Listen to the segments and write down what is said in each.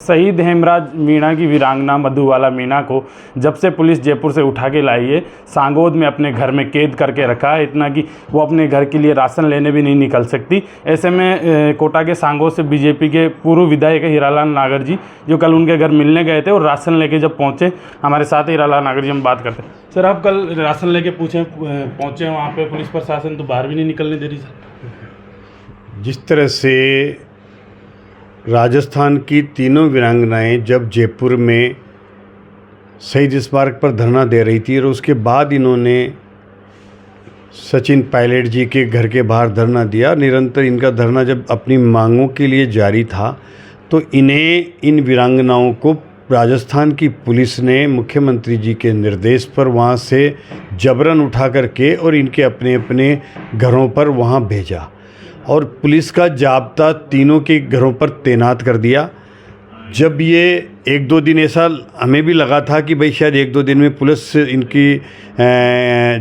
शहीद हेमराज मीणा की वीरांगना मधुबाला मीणा को जब से पुलिस जयपुर से उठा के लाई है, सांगोद में अपने घर में कैद करके रखा है। इतना कि वो अपने घर के लिए राशन लेने भी नहीं निकल सकती। ऐसे में कोटा के सांगोद से बीजेपी के पूर्व विधायक हीरालाल नागर जी, जो कल उनके घर मिलने गए थे और राशन लेके जब पहुँचे, हमारे साथ हीरालाल नागर जी, हम बात करते हैं। सर, आप कल राशन लेके पहुँचे वहाँ पर, पुलिस प्रशासन तो बाहर भी नहीं निकलने दे रही सर। जिस तरह से राजस्थान की तीनों वीरांगनाएं जब जयपुर में शहीद स्मारक पर धरना दे रही थी और उसके बाद इन्होंने सचिन पायलट जी के घर के बाहर धरना दिया, निरंतर इनका धरना जब अपनी मांगों के लिए जारी था, तो इन वीरांगनाओं को राजस्थान की पुलिस ने मुख्यमंत्री जी के निर्देश पर वहाँ से जबरन उठा करके और इनके अपने अपने घरों पर वहाँ भेजा और पुलिस का जाब्ता तीनों के घरों पर तैनात कर दिया। जब ये एक दो दिन, ऐसा हमें भी लगा था कि भाई शायद एक दो दिन में पुलिस इनकी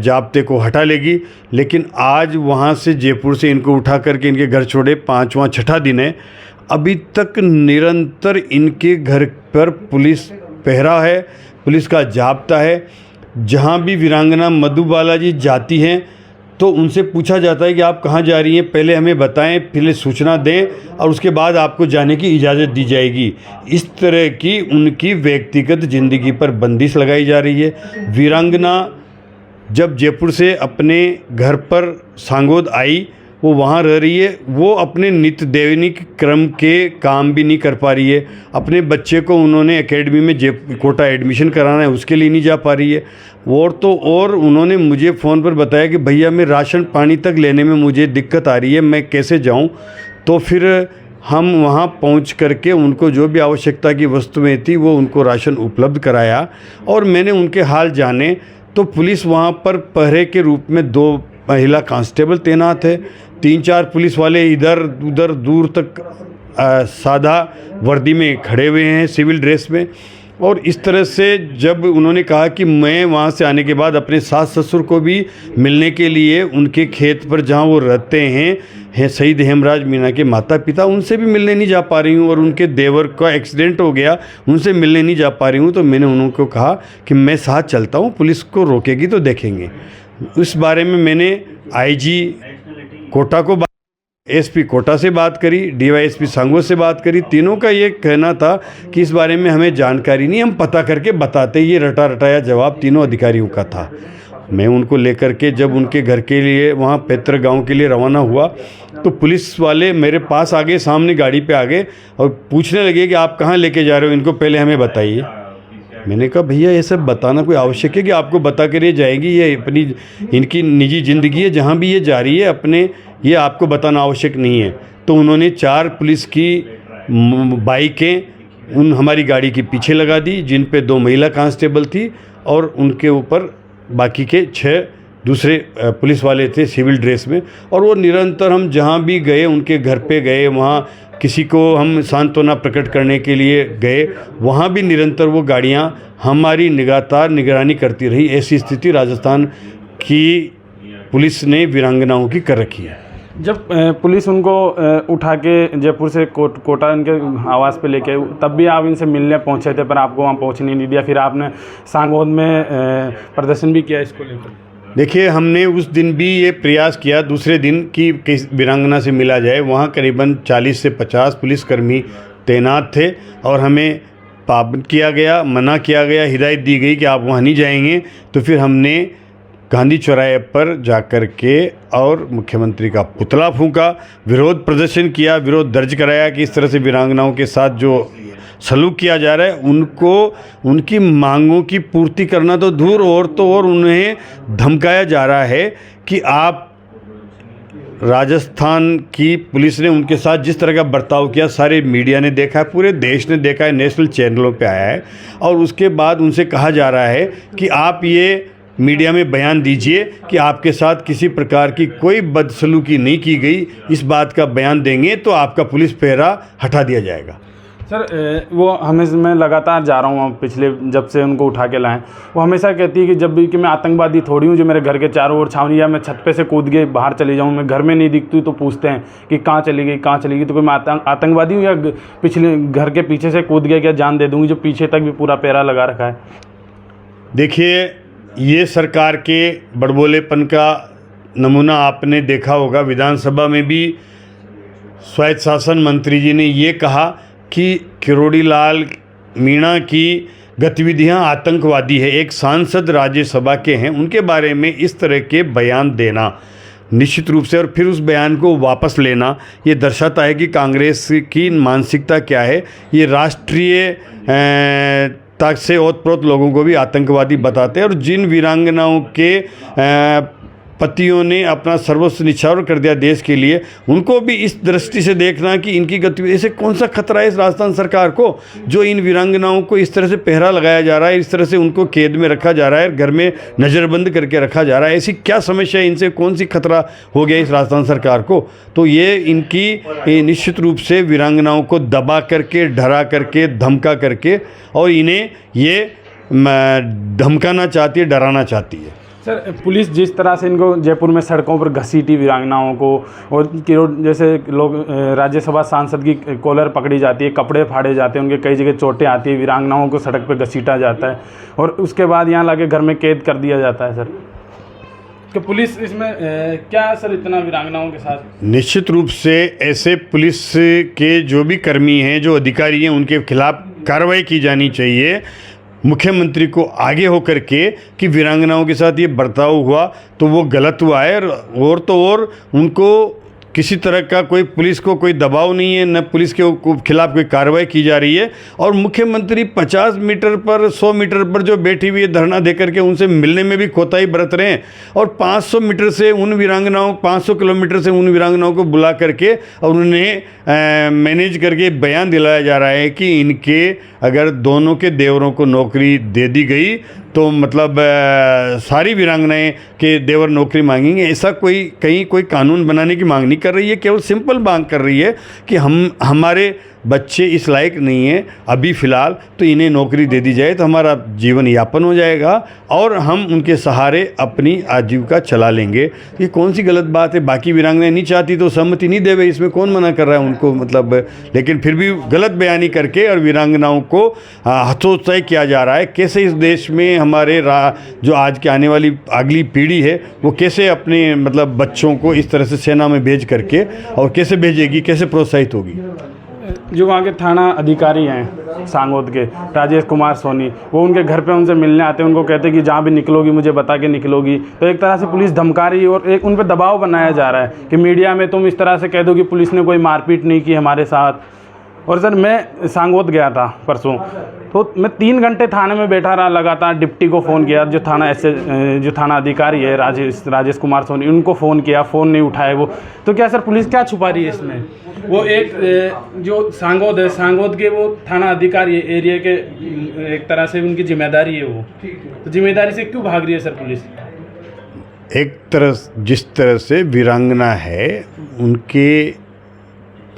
जाब्ते को हटा लेगी, लेकिन आज वहाँ से जयपुर से इनको उठा करके इनके घर छोड़े, पाँचवां छठा दिन है, अभी तक निरंतर इनके घर पर पुलिस पहरा है, पुलिस का जाब्ता है। जहाँ भी वीरांगना मधुबाला जी जाती हैं तो उनसे पूछा जाता है कि आप कहाँ जा रही हैं, पहले हमें बताएं, पहले सूचना दें और उसके बाद आपको जाने की इजाज़त दी जाएगी। इस तरह की उनकी व्यक्तिगत ज़िंदगी पर बंदिश लगाई जा रही है। वीरांगना जब जयपुर से अपने घर पर सांगोद आई, वो वहाँ रह रही है, वो अपने नित्य दैनिक क्रम के काम भी नहीं कर पा रही है। अपने बच्चे को उन्होंने एकेडमी में कोटा एडमिशन कराना है, उसके लिए नहीं जा पा रही है। और उन्होंने मुझे फ़ोन पर बताया कि भैया मैं राशन पानी तक लेने में मुझे दिक्कत आ रही है, मैं कैसे जाऊं। तो फिर हम वहां पहुंच करके उनको जो भी आवश्यकता की वस्तुएं थी वो उनको राशन उपलब्ध कराया और मैंने उनके हाल जाने तो पुलिस वहां पर पहरे के रूप में 2 महिला कांस्टेबल तैनात है, 3-4 पुलिस वाले इधर उधर दूर तक सादा वर्दी में खड़े हुए हैं, सिविल ड्रेस में। और इस तरह से जब उन्होंने कहा कि मैं वहाँ से आने के बाद अपने सास ससुर को भी मिलने के लिए उनके खेत पर जहाँ वो रहते हैं शहीद हेमराज मीणा के माता पिता, उनसे भी मिलने नहीं जा पा रही हूँ और उनके देवर का एक्सीडेंट हो गया, उनसे मिलने नहीं जा पा रही हूँ। तो मैंने उनको कहा कि मैं साथ चलता हूँ, पुलिस को रोकेगी तो देखेंगे। इस बारे में मैंने आईजी कोटा को एसपी कोटा से बात करी, डीवाईएसपी सांगोद से बात करी। तीनों का ये कहना था कि इस बारे में हमें जानकारी नहीं, हम पता करके बताते। ये रटा रटाया जवाब तीनों अधिकारियों का था। मैं उनको लेकर के जब उनके घर के लिए वहाँ पैतृक गांव के लिए रवाना हुआ तो पुलिस वाले मेरे पास आ गए, सामने गाड़ी पे आ गए और पूछने लगे कि आप कहाँ लेके जा रहे हो, इनको पहले हमें बताइए। मैंने कहा भैया ये सब बताना कोई आवश्यक है कि आपको बता कर ये जाएगी? ये अपनी इनकी निजी ज़िंदगी है, जहाँ भी ये जा रही है अपने, ये आपको बताना आवश्यक नहीं है। तो उन्होंने 4 पुलिस की बाइकें हमारी गाड़ी के पीछे लगा दी, जिन पे 2 महिला कांस्टेबल थी और उनके ऊपर बाकी के 6 दूसरे पुलिस वाले थे सिविल ड्रेस में। और वो निरंतर हम जहाँ भी गए, उनके घर पे गए, वहाँ किसी को हम सांत्वना प्रकट करने के लिए गए, वहाँ भी निरंतर वो गाड़ियाँ हमारी लगातार निगरानी करती रही। ऐसी स्थिति राजस्थान की पुलिस ने वीरांगनाओं की कर रखी है। जब पुलिस उनको उठा के जयपुर से कोटा इनके आवास पे लेके, तब भी आप इनसे मिलने पहुंचे थे पर आपको वहाँ पहुंचने नहीं दिया, फिर आपने सांगोद में प्रदर्शन भी किया इसको लेकर। देखिए, हमने उस दिन भी ये प्रयास किया दूसरे दिन कि किस वीरांगना से मिला जाए। वहाँ करीबन 40 से 50 पुलिसकर्मी तैनात थे और हमें पाबंद किया गया, मना किया गया, हिदायत दी गई कि आप वहाँ नहीं जाएंगे। तो फिर हमने गांधी चौराहे पर जाकर के और मुख्यमंत्री का पुतला फूंका, विरोध प्रदर्शन किया, विरोध दर्ज कराया कि इस तरह से वीरांगनाओं के साथ जो सलूक किया जा रहा है, उनको उनकी मांगों की पूर्ति करना तो दूर और उन्हें धमकाया जा रहा है कि आप राजस्थान की पुलिस ने उनके साथ जिस तरह का बर्ताव किया, सारे मीडिया ने देखा है, पूरे देश ने देखा है, नेशनल चैनलों पे आया है। और उसके बाद उनसे कहा जा रहा है कि आप ये मीडिया में बयान दीजिए कि आपके साथ किसी प्रकार की कोई बदसलूकी नहीं की गई। इस बात का बयान देंगे तो आपका पुलिस पहरा हटा दिया जाएगा। सर वो हमेशा मैं लगातार जा रहा हूँ पिछले जब से उनको उठा के लाएं, वो हमेशा कहती है कि जब भी कि मैं आतंकवादी थोड़ी हूँ जो मेरे घर के चारों ओर छावनी, या मैं छत पे से कूद के बाहर चली जाऊँ, मैं घर में नहीं दिखती तो पूछते हैं कि कहाँ चली गई कहाँ चली गई, तो कोई मैं आतंकवादी हूँ या पिछले घर के पीछे से कूद गया क्या जान दे दूँगी, जो पीछे तक भी पूरा पैरा लगा रखा है। देखिए, ये सरकार के बड़बोलेपन का नमूना आपने देखा होगा। विधानसभा में भी स्वायत्त शासन मंत्री जी ने ये कहा कि किरोड़ी लाल मीणा की गतिविधियां आतंकवादी है। एक सांसद राज्यसभा के हैं, उनके बारे में इस तरह के बयान देना निश्चित रूप से, और फिर उस बयान को वापस लेना, ये दर्शाता है कि कांग्रेस की मानसिकता क्या है। ये राष्ट्रीय तक से ओतप्रोत लोगों को भी आतंकवादी बताते हैं। और जिन वीरांगनाओं के पतियों ने अपना सर्वस्व निछावर कर दिया देश के लिए, उनको भी इस दृष्टि से देखना कि इनकी गतिविधि से कौन सा खतरा है इस राजस्थान सरकार को, जो इन वीरांगनाओं को इस तरह से पहरा लगाया जा रहा है, इस तरह से उनको कैद में रखा जा रहा है, घर में नज़रबंद करके रखा जा रहा है। ऐसी क्या समस्या है, इनसे कौन सी खतरा हो गया इस राजस्थान सरकार को। तो ये इनकी निश्चित रूप से वीरांगनाओं को दबा करके, डरा करके, धमका करके, और इन्हें ये धमकाना चाहती है, डराना चाहती है। सर पुलिस जिस तरह से इनको जयपुर में सड़कों पर घसीटी वीरांगनाओं को, और जैसे लोग राज्यसभा सांसद की कॉलर पकड़ी जाती है, कपड़े फाड़े जाते हैं, उनके कई जगह चोटें आती है, वीरांगनाओं को सड़क पर घसीटा जाता है और उसके बाद यहाँ लाके घर में कैद कर दिया जाता है। सर तो पुलिस इसमें क्या सर इतना वीरांगनाओं के साथ? निश्चित रूप से ऐसे पुलिस के जो भी कर्मी हैं, जो अधिकारी हैं, उनके खिलाफ कार्रवाई की जानी चाहिए। मुख्यमंत्री को आगे होकर के कि वीरांगनाओं के साथ ये बर्ताव हुआ तो वो गलत हुआ है, और तो और उनको किसी तरह का कोई पुलिस को कोई दबाव नहीं है, न पुलिस के खिलाफ कोई कार्रवाई की जा रही है। और मुख्यमंत्री 50 मीटर पर 100 मीटर पर जो बैठी हुई है धरना दे करके उनसे मिलने में भी कोताही बरत रहे हैं, और 500 मीटर से उन वीरांगनाओं 500 किलोमीटर से उन वीरांगनाओं को बुला करके और उन्हें मैनेज करके बयान दिलाया जा रहा है कि इनके अगर दोनों के देवरों को नौकरी दे दी गई तो मतलब सारी वीरांगनाएं के देवर नौकरी मांगेंगे। ऐसा कहीं कोई कानून बनाने की मांग नहीं कर रही है, केवल सिंपल मांग कर रही है कि हमारे बच्चे इस लायक नहीं हैं अभी फ़िलहाल, तो इन्हें नौकरी दे दी जाए तो हमारा जीवन यापन हो जाएगा और हम उनके सहारे अपनी आजीविका चला लेंगे। ये कौन सी गलत बात है? बाकी वीरांगनाएं नहीं चाहती तो सहमति नहीं देवे, इसमें कौन मना कर रहा है उनको, मतलब। लेकिन फिर भी गलत बयानी करके और वीरांगनाओं को हतोत्साहित किया जा रहा है। कैसे इस देश में हमारे जो आज की आने वाली अगली पीढ़ी है वो कैसे अपने मतलब बच्चों को इस तरह से सेना में भेज करके और कैसे भेजेगी, कैसे प्रोत्साहित होगी। जो वहाँ के थाना अधिकारी हैं सांगोद के, राजेश कुमार सोनी, वो उनके घर पे उनसे मिलने आते हैं, उनको कहते हैं कि जहाँ भी निकलोगी मुझे बता के निकलोगी। तो एक तरह से पुलिस धमका रही है और एक उन पर दबाव बनाया जा रहा है कि मीडिया में तुम इस तरह से कह दो कि पुलिस ने कोई मारपीट नहीं की हमारे साथ। और सर मैं सांगोद गया था परसों, तो मैं 3 घंटे थाने में बैठा रहा, लगातार डिप्टी को फ़ोन किया, जो थाना अधिकारी है राजेश कुमार सोनी, उनको फ़ोन किया, फ़ोन नहीं उठाए वो। तो क्या सर पुलिस क्या छुपा रही है इसमें? वो एक जो सांगोद है, सांगोद के वो थाना अधिकारी है, एरिया के एक तरह से उनकी जिम्मेदारी है वो, तो जिम्मेदारी से क्यों भाग रही है सर पुलिस? एक तरह जिस तरह से वीरांगना है, उनके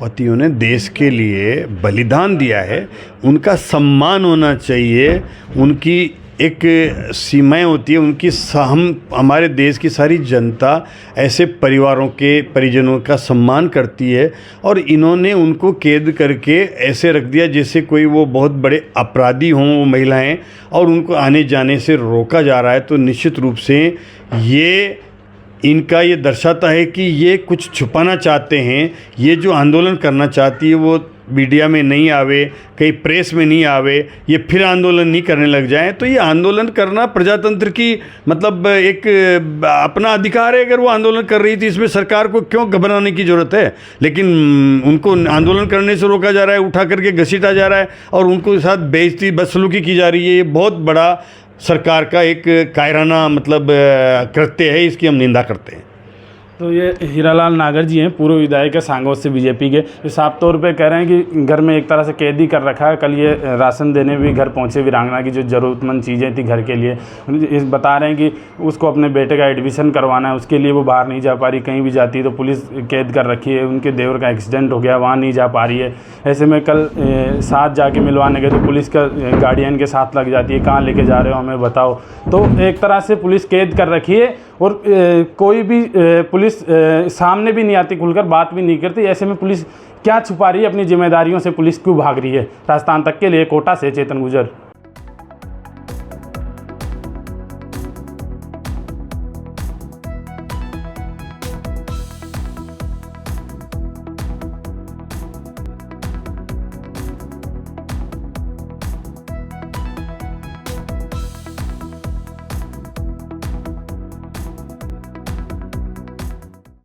पतियों ने देश के लिए बलिदान दिया है, उनका सम्मान होना चाहिए। उनकी एक सीमाएं होती है उनकी। हमारे देश की सारी जनता ऐसे परिवारों के परिजनों का सम्मान करती है, और इन्होंने उनको कैद करके ऐसे रख दिया जैसे कोई वो बहुत बड़े अपराधी हों वो महिलाएं, और उनको आने जाने से रोका जा रहा है। तो निश्चित रूप से इनका ये दर्शाता है कि ये कुछ छुपाना चाहते हैं। ये जो आंदोलन करना चाहती है वो मीडिया में नहीं आवे, कहीं प्रेस में नहीं आवे, ये फिर आंदोलन नहीं करने लग जाएं। तो ये आंदोलन करना प्रजातंत्र की मतलब एक अपना अधिकार है। अगर वो आंदोलन कर रही थी, इसमें सरकार को क्यों घबराने की ज़रूरत है? लेकिन उनको आंदोलन करने से रोका जा रहा है, उठा करके घसीटा जा रहा है, और उनको साथ बेइज्जती बदसलूकी की जा रही है। ये बहुत बड़ा सरकार का एक कायराना मतलब कृत्य है, इसकी हम निंदा करते हैं। तो ये हीरालाल नागर जी हैं, पूर्व विधायक है सांगोद से बीजेपी के, जो साफ तौर पे कह रहे हैं कि घर में एक तरह से कैद ही कर रखा है। कल ये राशन देने भी घर पहुंचे वीरांगना की जो ज़रूरतमंद चीज़ें थी घर के लिए, बता रहे हैं कि उसको अपने बेटे का एडमिशन करवाना है, उसके लिए वो बाहर नहीं जा पा रही, कहीं भी जाती है तो पुलिस कैद कर रखी है। उनके देवर का एक्सीडेंट हो गया, वहाँ नहीं जा पा रही है। ऐसे में कल साथ जाके मिलवाने गए तो पुलिस का गाड़ियाँ इनके साथ लग जाती है, कहाँ लेके जा रहे हो हमें बताओ। तो एक तरह से पुलिस कैद कर रखी है और कोई भी पुलिस सामने भी नहीं आती, खुलकर बात भी नहीं करती। ऐसे में पुलिस क्या छुपा रही है अपनी जिम्मेदारियों से, पुलिस क्यों भाग रही है। राजस्थान तक के लिए कोटा से चेतन गुजर।